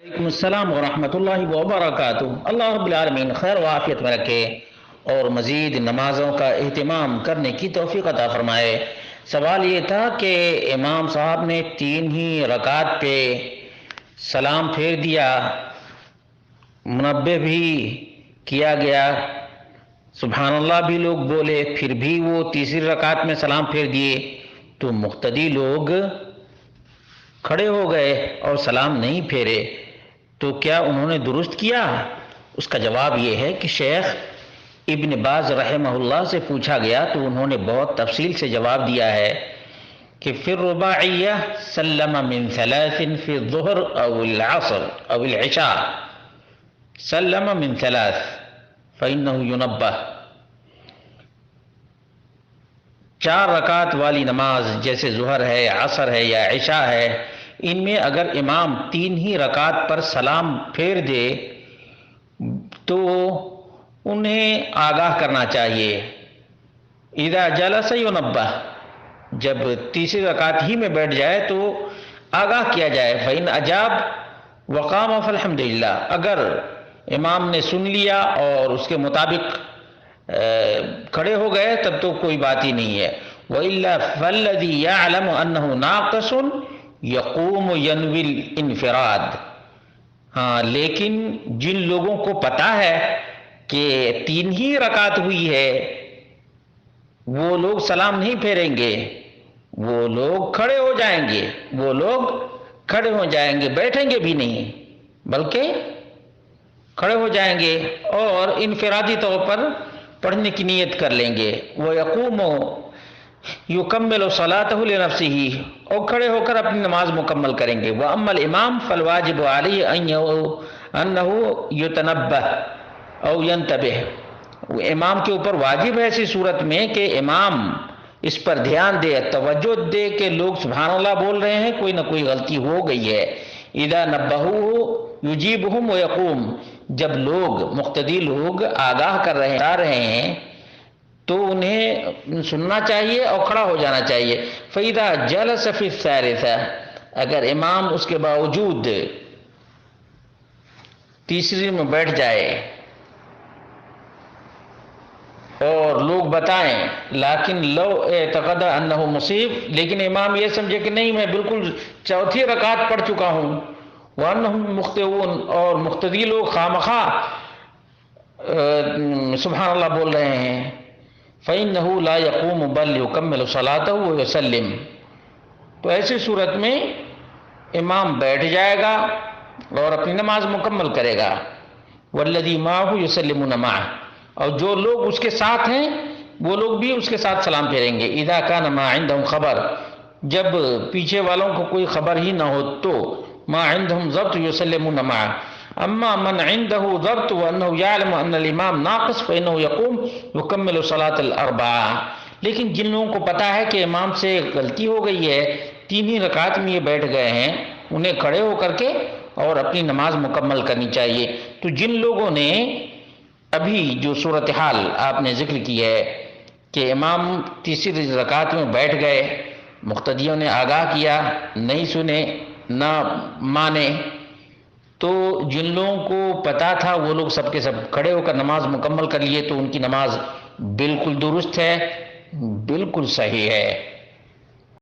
وعلیکم السلام ورحمۃ اللہ وبرکاتہ۔ اللہ رب العالمین خیر و عافیت میں رکھے اور مزید نمازوں کا اہتمام کرنے کی توفیق عطا فرمائے۔ سوال یہ تھا کہ امام صاحب نے 3 ہی رکعت پہ سلام پھیر دیا، منبہ بھی کیا گیا، سبحان اللہ بھی لوگ بولے، پھر بھی وہ تیسری رکعت میں سلام پھیر دیے، تو مقتدی لوگ کھڑے ہو گئے اور سلام نہیں پھیرے، تو کیا انہوں نے درست کیا؟ اس کا جواب یہ ہے کہ شیخ ابن باز رحمہ اللہ سے پوچھا گیا تو انہوں نے بہت تفصیل سے جواب دیا ہے کہ فی الرباعیہ سلم من 3 فی الظہر او العصر او العشاء، سلم من 3 فإنه ينبہ۔ 4 رکعت والی نماز جیسے ظہر ہے، عصر ہے یا عشاء ہے، ان میں اگر امام 3 ہی رکعت پر سلام پھیر دے تو انہیں آگاہ کرنا چاہیے۔ اذا جلس ينبہ، جب تیسری رکعت ہی میں بیٹھ جائے تو آگاہ کیا جائے۔ فإن اجاب وقام فالحمدللہ، اگر امام نے سن لیا اور اس کے مطابق کھڑے ہو گئے تب تو کوئی بات ہی نہیں ہے۔ وَإِلَّا فَالَّذِي يَعْلَمُ أَنَّهُ نَاقِصٌ يَقُومُ يَنْوِي الْإِنْفِرَادَ، ہاں لیکن جن لوگوں کو پتہ ہے کہ 3 ہی رکعت ہوئی ہے وہ لوگ سلام نہیں پھیریں گے، وہ لوگ کھڑے ہو جائیں گے، وہ لوگ کھڑے ہو جائیں گے، بیٹھیں گے بھی نہیں بلکہ کھڑے ہو جائیں گے اور انفرادی طور پر پڑھنے کی نیت کر لیں گے۔ وَيَقُومُ يُكَمِّلُ صَلَاتَهُ لِنَفْسِهِ، اور کھڑے ہو کر اپنی نماز مکمل کریں گے۔ وَأَمَّا الْإِمَامُ فَالْوَاجِبُ عَلَيْهِ أَنَّهُ يُتَنَبَّهُ أَوْ يَنْتَبِهُ، امام کے اوپر واجب ہے ایسی صورت میں کہ امام اس پر دھیان دے، توجہ دے کہ لوگ سبحان اللہ بول رہے ہیں، کوئی نہ کوئی غلطی ہو گئی ہے۔ اذا نبہوہ یجیبہم ویقوم، جب لوگ مقتدی لوگ آگاہ کر رہے ہیں تو انہیں سننا چاہیے اور کھڑا ہو جانا چاہیے۔ فَإِذَا جَلَسَ فِي الثَّالِثَةِ، اگر امام اس کے باوجود تیسری میں بیٹھ جائے اور لوگ بتائیں لیکن لو اعتقد انہ مصیب، لیکن امام یہ سمجھے کہ نہیں میں بالکل 4تھی رکعت پڑھ چکا ہوں، وانہم مخطئون، اور مقتدی لوگ خامخواہ سبحان اللہ بول رہے ہیں، فإنہ لا یقوم بل یکمل صلاتہ ویسلم، تو ایسی صورت میں امام بیٹھ جائے گا اور اپنی نماز مکمل کرے گا۔ والذی معہ یسلمون معہ، اور جو لوگ اس کے ساتھ ہیں وہ لوگ بھی اس کے ساتھ سلام پھیریں گے۔ اذا کان ما عندهم خبر، جب پیچھے والوں کو کوئی خبر ہی نہ ہو تو ما عندهم ضبط یسلمون معہ۔ اما من عنده ضبط وانه يعلم ان الامام ناقص فانه يقوم يكمل صلاة الاربعہ، لیکن جن لوگوں کو پتہ ہے کہ امام سے غلطی ہو گئی ہے، 3 ہی رکعت میں یہ بیٹھ گئے ہیں، انہیں کھڑے ہو کر کے اور اپنی نماز مکمل کرنی چاہیے۔ تو جن لوگوں نے ابھی جو صورتحال آپ نے ذکر کی ہے کہ امام تیسری رکعت میں بیٹھ گئے، مقتدیوں نے آگاہ کیا، نہیں سنے نہ مانے، تو جن لوگوں کو پتہ تھا وہ لوگ سب کے سب کھڑے ہو کر نماز مکمل کر لیے، تو ان کی نماز بالکل درست ہے، بالکل صحیح ہے۔